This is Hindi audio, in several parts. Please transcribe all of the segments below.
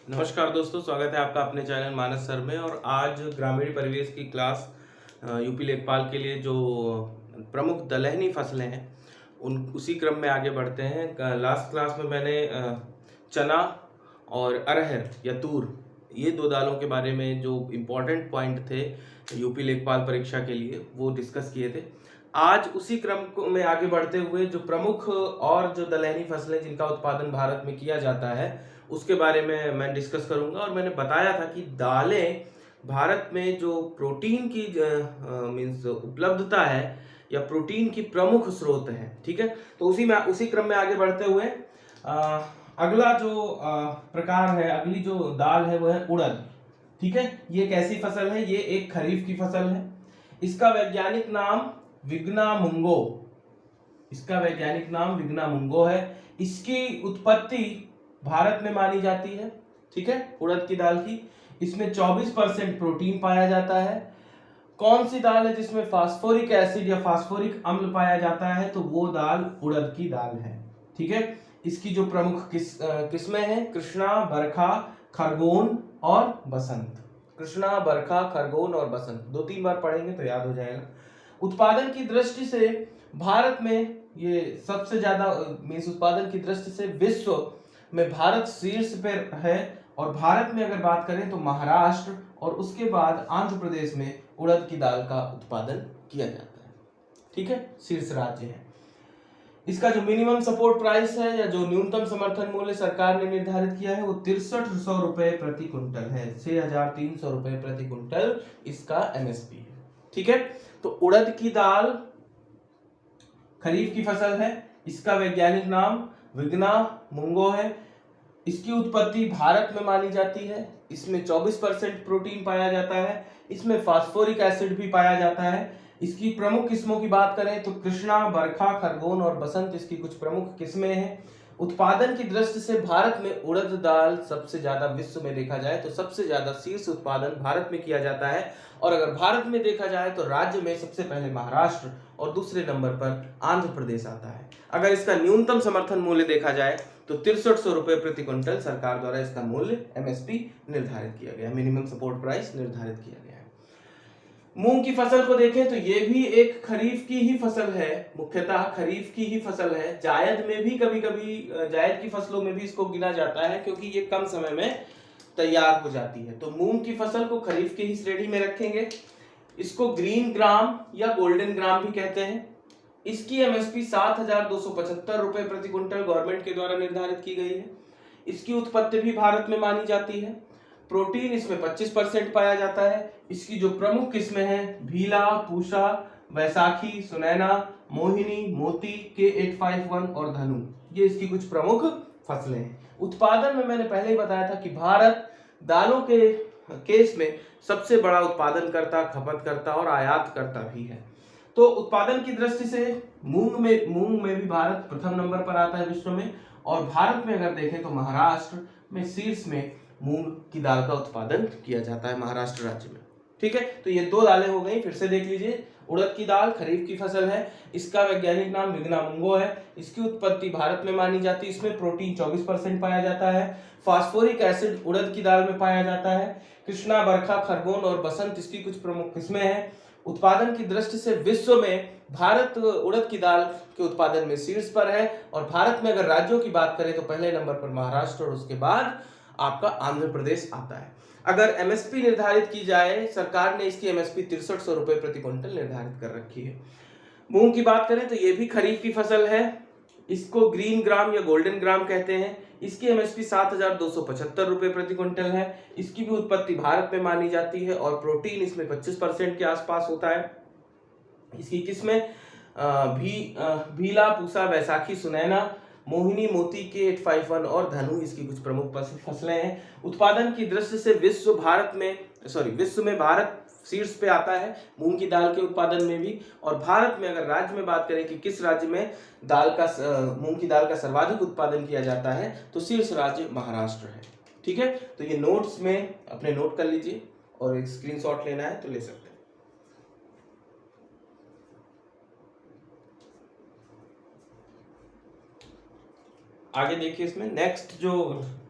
नमस्कार दोस्तों, स्वागत है आपका अपने चैनल मानस सर में। और आज ग्रामीण परिवेश की क्लास यूपी लेखपाल के लिए जो प्रमुख दलहनी फसलें हैं उन उसी क्रम में आगे बढ़ते हैं। लास्ट क्लास में मैंने चना और अरहर या तूर, ये दो दालों के बारे में जो इम्पोर्टेंट पॉइंट थे यूपी लेखपाल परीक्षा के लिए वो डिस्कस किए थे। आज उसी में आगे बढ़ते हुए जो प्रमुख और जो दलहनी फसलें जिनका उत्पादन भारत में किया जाता है उसके बारे में मैं डिस्कस करूंगा। और मैंने बताया था कि दालें भारत में जो प्रोटीन की मीन्स उपलब्धता है या प्रोटीन की प्रमुख स्रोत है। ठीक है, तो उसी क्रम में आगे बढ़ते हुए अगला जो प्रकार है, अगली जो दाल है वो है उड़द। ठीक है, ये कैसी फसल है? ये एक खरीफ की फसल है। इसका वैज्ञानिक नाम विग्ना मुंगो है। इसकी उत्पत्ति भारत में मानी जाती है। ठीक है, उड़द की दाल की। इसमें 24% प्रोटीन पाया जाता है। कौन सी दाल है जिसमें फास्फोरिक एसिड या फास्फोरिक अम्ल पाया जाता है? तो वो दाल उड़द की दाल है। ठीक है, इसकी जो प्रमुख किस्में हैं कृष्णा, बरखा, खरगोन और बसंत। कृष्णा, बरखा, खरगोन और बसंत, 2-3 बार पढ़ेंगे तो याद हो जाएगा। उत्पादन की दृष्टि से भारत में ये सबसे ज्यादा मीन्स उत्पादन की दृष्टि से विश्व में भारत शीर्ष पर है। और भारत में अगर बात करें तो महाराष्ट्र और उसके बाद आंध्र प्रदेश में उड़द की दाल का उत्पादन किया जाता है। ठीक है, शीर्ष राज्य है। इसका जो मिनिमम सपोर्ट प्राइस है या जो न्यूनतम समर्थन मूल्य सरकार ने निर्धारित किया है वो 6300 रुपए प्रति क्विंटल है। 6300 रुपए प्रति क्विंटल इसका एमएसपी है। ठीक है, तो उड़द की दाल खरीफ की फसल है। इसका वैज्ञानिक नाम विग्ना मुंगो है। इसकी उत्पत्ति भारत में मानी जाती है। इसमें 24% प्रोटीन पाया जाता है। इसमें फास्फोरिक एसिड भी पाया जाता है। इसकी प्रमुख किस्मों की बात करें तो कृष्णा, बरखा, खरगोन और बसंत इसकी कुछ प्रमुख किस्में हैं। उत्पादन की दृष्टि से भारत में उड़द दाल सबसे ज्यादा विश्व में देखा जाए तो सबसे ज्यादा शीर्ष उत्पादन भारत में किया जाता है। और अगर भारत में देखा जाए तो राज्य में सबसे पहले महाराष्ट्र और दूसरे नंबर पर आंध्र प्रदेश आता है। अगर इसका न्यूनतम समर्थन मूल्य देखा जाए तो 6300 रुपए प्रति क्विंटल सरकार द्वारा इसका मूल्य एमएसपी निर्धारित किया गया, मिनिमम सपोर्ट प्राइस निर्धारित किया गया है। मूंग की फसल को देखें तो ये भी एक खरीफ की ही फसल है, मुख्यतः खरीफ की ही फसल है। जायद में भी कभी कभी जायद की फसलों में भी इसको गिना जाता है क्योंकि ये कम समय में तैयार हो जाती है। तो मूंग की फसल को खरीफ की ही श्रेणी में रखेंगे। इसको ग्रीन ग्राम या गोल्डन ग्राम भी कहते हैं। इसकी एमएसपी 7275 रुपए प्रति क्विंटल गवर्नमेंट के द्वारा निर्धारित की गई है। इसकी उत्पत्ति भी भारत में मानी जाती है। प्रोटीन इसमें 25% पाया जाता है। इसकी जो प्रमुख किस्में हैं भीला, पूषा, वैसाखी, सुनैना, मोहिनी, मोती, K851 और धनु, ये इसकी कुछ प्रमुख फसलें हैं। उत्पादन में मैंने पहले ही बताया था कि भारत दालों के केस में सबसे बड़ा उत्पादन करता, खपत करता और आयात करता भी है। तो उत्पादन की दृष्टि से मूंग में भी भारत प्रथम नंबर पर आता है विश्व में। और भारत में अगर देखें तो महाराष्ट्र में शीर्ष में मूंग की दाल का उत्पादन किया जाता है, महाराष्ट्र राज्य में। ठीक है, तो ये दो दालें हो गई, फिर से देख लीजिए। उड़द की दाल खरीफ की फसल है। इसका वैज्ञानिक नाम विग्ना मुंगो है। इसकी उत्पत्ति भारत में मानी जाती है। इसमें प्रोटीन 24% पाया जाता है। फास्फोरिक एसिड उड़द की दाल में पाया जाता है। कृष्णा, बरखा, खरगोन और बसंत इसकी कुछ प्रमुख किस्में हैं। उत्पादन की दृष्टि से विश्व में भारत उड़द की दाल के उत्पादन में शीर्ष पर है। और भारत में अगर राज्यों की बात करें तो पहले नंबर पर महाराष्ट्र और उसके बाद आपका आंध्र प्रदेश आता है। अगर एमएसपी निर्धारित की जाए, सरकार ने इसकी एमएसपी 6300 रुपए प्रति क्विंटल निर्धारित कर रखी है। मूंग की बात करें तो ये भी खरीफ की फसल है। इसको ग्रीन ग्राम या गोल्डन ग्राम कहते हैं। इसकी एमएसपी 7275 रुपए प्रति क्विंटल है। इसकी भी उत्पत्ति भारत में मानी जाती है और प्रोटीन इसमें 25% के आसपास होता है। इसकी किस्में भीला, पूसा, वैसाखी, सुनैना, मोहिनी, मोती, K851 और धनु इसकी कुछ प्रमुख फसलें हैं। उत्पादन की दृष्टि से विश्व में भारत शीर्ष पे आता है मूंग की दाल के उत्पादन में भी। और भारत में अगर राज्य में बात करें कि किस राज्य में मूंग की दाल का सर्वाधिक उत्पादन किया जाता है तो शीर्ष राज्य महाराष्ट्र है। ठीक है, तो ये नोट्स में अपने नोट कर लीजिए और एक स्क्रीनशॉट लेना है तो ले सकते हैं। आगे देखिए, इसमें नेक्स्ट जो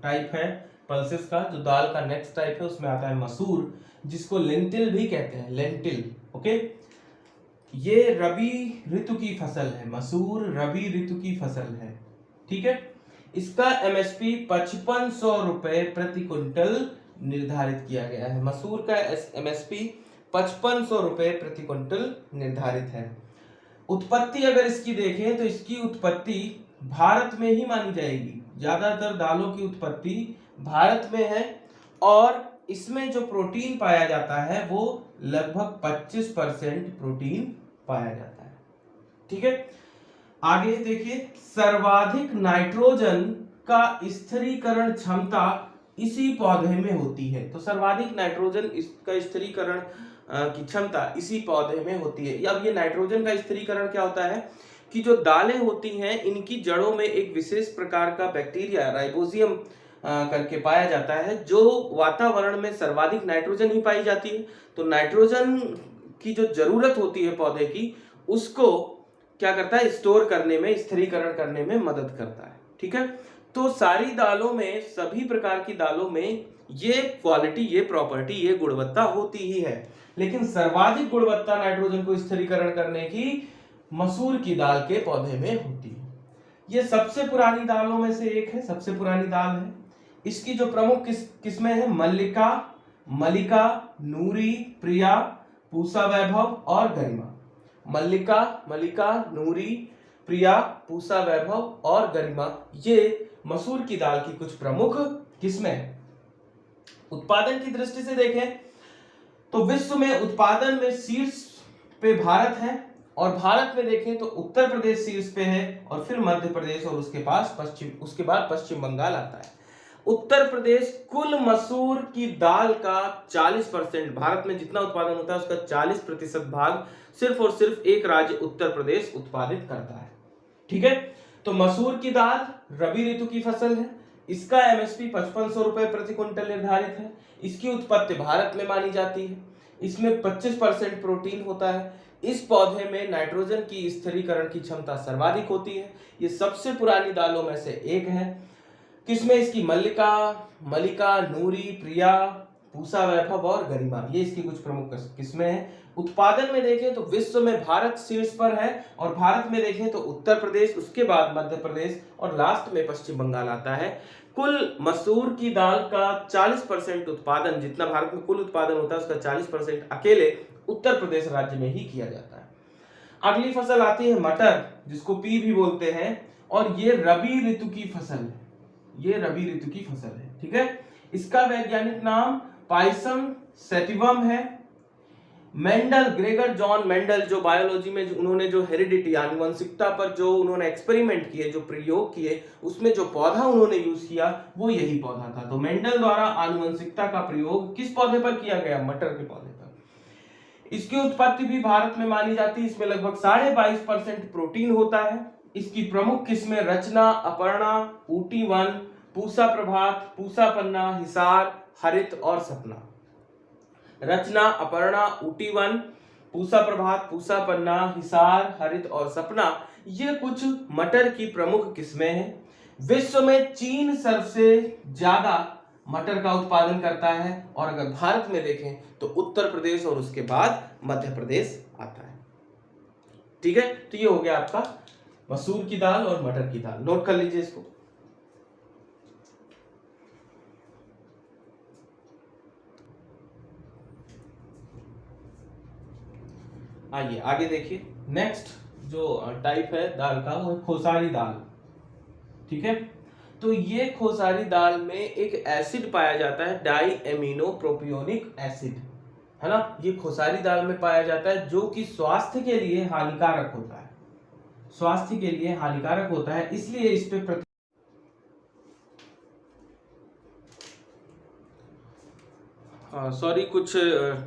टाइप है पल्सेस का जो दाल का नेक्स्ट टाइप है उसमें आता है मसूर, जिसको लेंटिल भी कहते हैं, लेंटिल। ओके, ये रबी ऋतु की फसल है, मसूर रबी ऋतु की फसल है। ठीक है, इसका एमएसपी 5500 रुपए प्रति क्विंटल निर्धारित किया गया है। मसूर का एमएसपी 5500 रुपए प्रति क्विंटल निर्धारित है। उत्पत्ति अगर इसकी देखें तो इसकी उत्पत्ति भारत में ही मानी जाएगी। ज्यादातर दालों की उत्पत्ति भारत में है और इसमें जो प्रोटीन पाया जाता है वो लगभग 25% प्रोटीन पाया जाता है। ठीक है, आगे देखिए, सर्वाधिक नाइट्रोजन का स्थिरीकरण क्षमता इसी पौधे में होती है। तो सर्वाधिक नाइट्रोजन इसका स्थिरीकरण की क्षमता इसी पौधे में होती है। अब ये नाइट्रोजन का स्थिरीकरण क्या होता है कि जो दालें होती हैं इनकी जड़ों में एक विशेष प्रकार का बैक्टीरिया राइबोसियम करके पाया जाता है, जो वातावरण में सर्वाधिक नाइट्रोजन ही पाई जाती है। तो नाइट्रोजन की जो जरूरत होती है पौधे की, उसको क्या करता है, स्टोर करने में, स्थिरीकरण करने में मदद करता है। ठीक है, तो सारी दालों में, सभी प्रकार की दालों में ये क्वालिटी, ये प्रॉपर्टी, ये गुणवत्ता होती ही है, लेकिन सर्वाधिक गुणवत्ता नाइट्रोजन को स्थिरीकरण करने की मसूर की दाल के पौधे में होती है। ये सबसे पुरानी दालों में से एक है, सबसे पुरानी दाल है। इसकी जो प्रमुख किस्में हैं, मल्लिका, मलिका, नूरी, प्रिया, पूसा वैभव और गरिमा। मल्लिका, मलिका, नूरी, प्रिया, पूसा वैभव और गरिमा, ये मसूर की दाल की कुछ प्रमुख किस्में हैं। उत्पादन की दृष्टि से देखें तो विश्व में उत्पादन में शीर्ष पे भारत है, और भारत में देखें तो उत्तर प्रदेश शीर्ष पे है, और फिर मध्य प्रदेश, और उसके बाद पश्चिम बंगाल आता है। उत्तर प्रदेश कुल मसूर की दाल का 40%, भारत में जितना उत्पादन होता है उसका 40% भाग सिर्फ और सिर्फ एक राज्य उत्तर प्रदेश उत्पादित करता है। ठीक है, तो मसूर की दाल रबी ऋतु की फसल है। इसका एमएसपी 5500 रुपए प्रति क्विंटल निर्धारित है। इसकी उत्पत्ति भारत में मानी जाती है। इसमें 25% प्रोटीन होता है। इस पौधे में नाइट्रोजन की स्थिरीकरण की क्षमता सर्वाधिक होती है। ये सबसे पुरानी दालों में से एक है। किसमें इसकी मल्लिका, मलिका, नूरी, प्रिया, पूसा वैभव और गरिमा, ये इसकी कुछ प्रमुख किस्में हैं। उत्पादन में देखें तो विश्व में भारत शीर्ष पर है, और भारत में देखें तो उत्तर प्रदेश, उसके बाद मध्य प्रदेश और लास्ट में पश्चिम बंगाल आता है। कुल मसूर की दाल का 40% उत्पादन, जितना भारत में कुल उत्पादन होता है उसका 40% अकेले उत्तर प्रदेश राज्य में ही किया जाता है। अगली फसल आती है मटर, जिसको पी भी बोलते हैं, और ये रबी ऋतु की फसल है। ये रबी ऋतु की फसल है। ठीक है, इसका वैज्ञानिक नाम पाइसम सैटिवम है। मेंडल, ग्रेगर जॉन मेंडल, जो बायोलॉजी में उन्होंने जो हेरिडिटी, आनुवंशिकता पर जो उन्होंने एक्सपेरिमेंट किए, जो प्रयोग किए, उसमें जो पौधा उन्होंने यूज किया वो यही पौधा था। तो मेंडल द्वारा आनुवंशिकता का प्रयोग किस पौधे पर किया गया? मटर के पौधे पर। इसकी उत्पत्ति भी भारत में मानी जाती है। इसमें लगभग 22.5% प्रोटीन होता है। इसकी प्रमुख किस्में रचना, अपर्णा, ऊटी वन, पूसा प्रभात, पूसा पन्ना, हिसार, हरित और सपना। रचना, अपर्णा, ऊटी वन, पूसा प्रभात, पूसा पन्ना, हिसार, हरित और सपना, ये कुछ मटर की प्रमुख किस्में हैं। विश्व में चीन सबसे ज्यादा मटर का उत्पादन करता है, और अगर भारत में देखें तो उत्तर प्रदेश और उसके बाद मध्य प्रदेश आता है। ठीक है, तो ये हो गया आपका मसूर की दाल और मटर की दाल। नोट कर लीजिए इसको। आइए आगे देखिए। नेक्स्ट जो टाइप है दाल का वो है खोसारी दाल। ठीक है, तो ये खोसारी दाल में एक एसिड पाया जाता है, डाई एमिनो प्रोपियोनिक एसिड, है ना। ये खोसारी दाल में पाया जाता है, जो कि स्वास्थ्य के लिए हानिकारक होता है, स्वास्थ्य के लिए हानिकारक होता है। इसलिए इस पे सॉरी, कुछ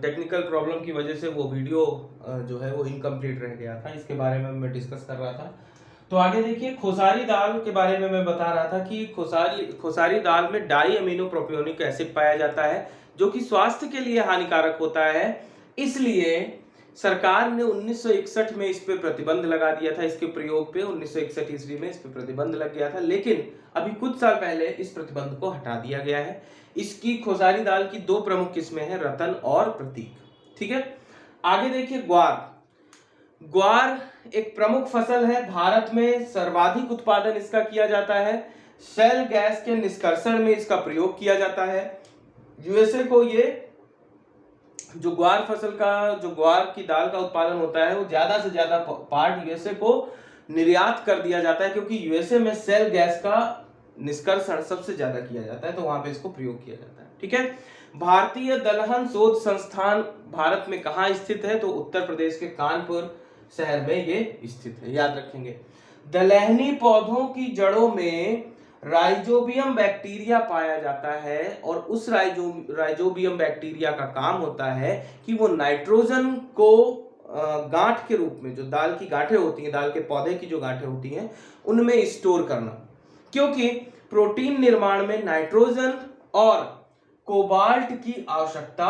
टेक्निकल प्रॉब्लम की वजह से वो वीडियो जो है वो इनकम्प्लीट रह गया था। इसके बारे में मैं डिस्कस कर रहा था। तो आगे देखिए, खोसारी दाल के बारे में मैं बता रहा था कि खोसारी दाल में डाई अमीनो प्रोपियोनिक एसिड पाया जाता है, जो कि स्वास्थ्य के लिए हानिकारक होता है। इसलिए सरकार ने 1961 में इस पे प्रतिबंध लगा दिया था, इसके प्रयोग पे 1961 ईस्वी में इस पे प्रतिबंध लग गया था, लेकिन अभी कुछ साल पहले इस प्रतिबंध को हटा दिया गया है। इसकी खोसारी दाल की दो प्रमुख किस्में हैं, रतन और प्रतीक। ठीक है, आगे देखिए ग्वार। ग्वार एक प्रमुख फसल है, भारत में सर्वाधिक उत्पादन इसका किया जाता है। शेल गैस के निष्कर्षण में इसका प्रयोग किया जाता है। यूएसए को ये जो ग्वार फसल का, जो ग्वार की दाल का उत्पादन होता है, वो ज्यादा से ज्यादा पार्ट यूएसए को निर्यात कर दिया जाता है, क्योंकि यूएसए में शेल गैस का निष्कर्षण सबसे ज्यादा किया जाता है, तो वहां पे इसको प्रयोग किया जाता है। ठीक है, भारतीय दलहन शोध संस्थान भारत में कहाँ स्थित है? तो उत्तर प्रदेश के कानपुर शहर में ये स्थित है, याद रखेंगे। दलहनी पौधों की जड़ों में राइजोबियम बैक्टीरिया पाया जाता है, और उस राइजोबियम बैक्टीरिया का काम होता है कि वो नाइट्रोजन को गांठ के रूप में, जो दाल की गांठें होती हैं, दाल के पौधे की जो गांठें होती हैं, उनमें स्टोर करना, क्योंकि प्रोटीन निर्माण में नाइट्रोजन और कोबाल्ट की आवश्यकता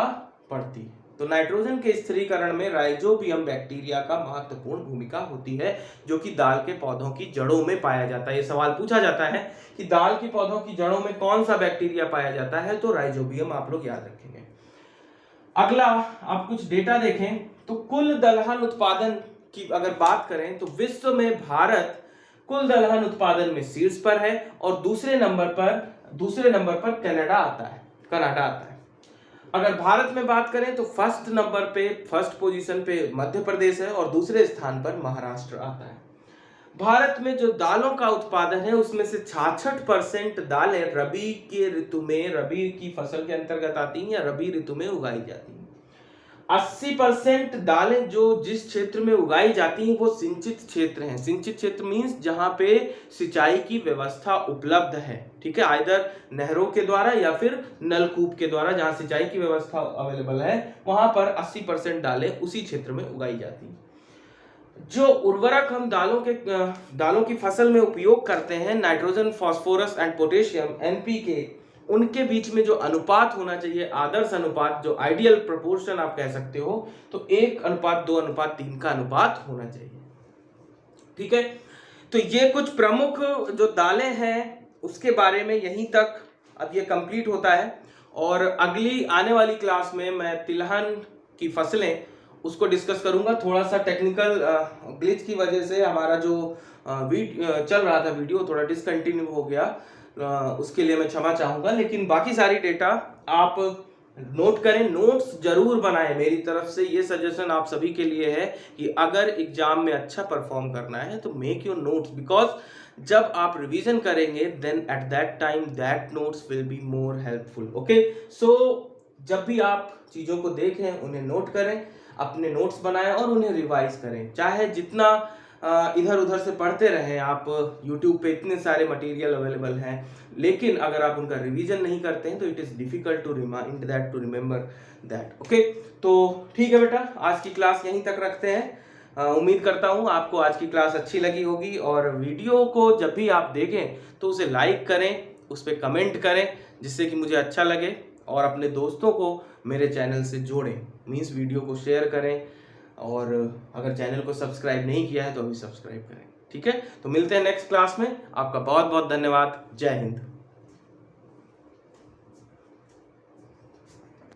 पड़ती है। तो नाइट्रोजन के स्थिरीकरण में राइजोबियम बैक्टीरिया का महत्वपूर्ण भूमिका होती है, जो कि दाल के पौधों की जड़ों में पाया जाता है। ये सवाल पूछा जाता है कि दाल के पौधों की जड़ों में कौन सा बैक्टीरिया पाया जाता है, तो राइजोबियम आप लोग याद रखेंगे। अगला आप कुछ डेटा देखें तो कुल दलहन उत्पादन की अगर बात करें तो विश्व में भारत कुल दलहन उत्पादन में शीर्ष पर है, और दूसरे नंबर पर कनाडा आता है। अगर भारत में बात करें तो फर्स्ट पोजीशन पे मध्य प्रदेश है, और दूसरे स्थान पर महाराष्ट्र आता है। भारत में जो दालों का उत्पादन है उसमें से 66% दालें रबी की फसल के अंतर्गत आती हैं या रबी ऋतु में उगाई जाती हैं। 80% दालें जो जिस क्षेत्र में उगाई जाती हैं वो सिंचित क्षेत्र हैं। सिंचित क्षेत्र मीन्स जहां पे सिंचाई की व्यवस्था उपलब्ध है। ठीक है, आइदर नहरों के द्वारा या फिर नलकूप के द्वारा, जहां सिंचाई की व्यवस्था अवेलेबल है वहां पर 80% दालें उसी क्षेत्र में उगाई जाती हैं। जो उर्वरक हम दालों की फसल में उपयोग करते हैं, nitrogen, phosphorus and potassium, NPK, उनके बीच में जो अनुपात होना चाहिए, आदर्श अनुपात, जो आइडियल प्रोपोर्शन आप कह सकते हो, तो 1:2:3 का अनुपात होना चाहिए। ठीक है, तो ये कुछ प्रमुख जो दालें हैं उसके बारे में यहीं तक अब ये कंप्लीट होता है, और अगली आने वाली क्लास में मैं तिलहन की फसलें उसको डिस्कस करूंगा। थोड़ा सा टेक्निकल ग्लिच की वजह से हमारा जो चल रहा था वीडियो थोड़ा डिसकंटिन्यू हो गया, उसके लिए मैं क्षमा चाहूंगा, लेकिन बाकी सारी डेटा आप नोट करें, नोट्स जरूर बनाएं। मेरी तरफ से ये सजेशन आप सभी के लिए है कि अगर एग्जाम में अच्छा परफॉर्म करना है तो मेक योर नोट्स, बिकॉज जब आप रिवीजन करेंगे then at that time that notes will be more helpful. Okay, so जब भी आप चीजों को देखें उन्हें नोट करें, अपने नोट्स बनाएं और उन्हें रिवाइज करें। चाहे जितना इधर उधर से पढ़ते रहें आप, YouTube पे इतने सारे मटेरियल अवेलेबल हैं, लेकिन अगर आप उनका रिवीजन नहीं करते हैं तो it is difficult to remember that. Okay, तो ठीक है बेटा, आज की क्लास यहीं तक रखते हैं। उम्मीद करता हूँ आपको आज की क्लास अच्छी लगी होगी, और वीडियो को जब भी आप देखें तो उसे लाइक करें, उस पर कमेंट करें, जिससे कि मुझे अच्छा लगे, और अपने दोस्तों को मेरे चैनल से जोड़ें, मीन्स वीडियो को शेयर करें, और अगर चैनल को सब्सक्राइब नहीं किया है तो अभी सब्सक्राइब करें। ठीक है, तो मिलते हैं नेक्स्ट क्लास में। आपका बहुत बहुत धन्यवाद। जय हिंद।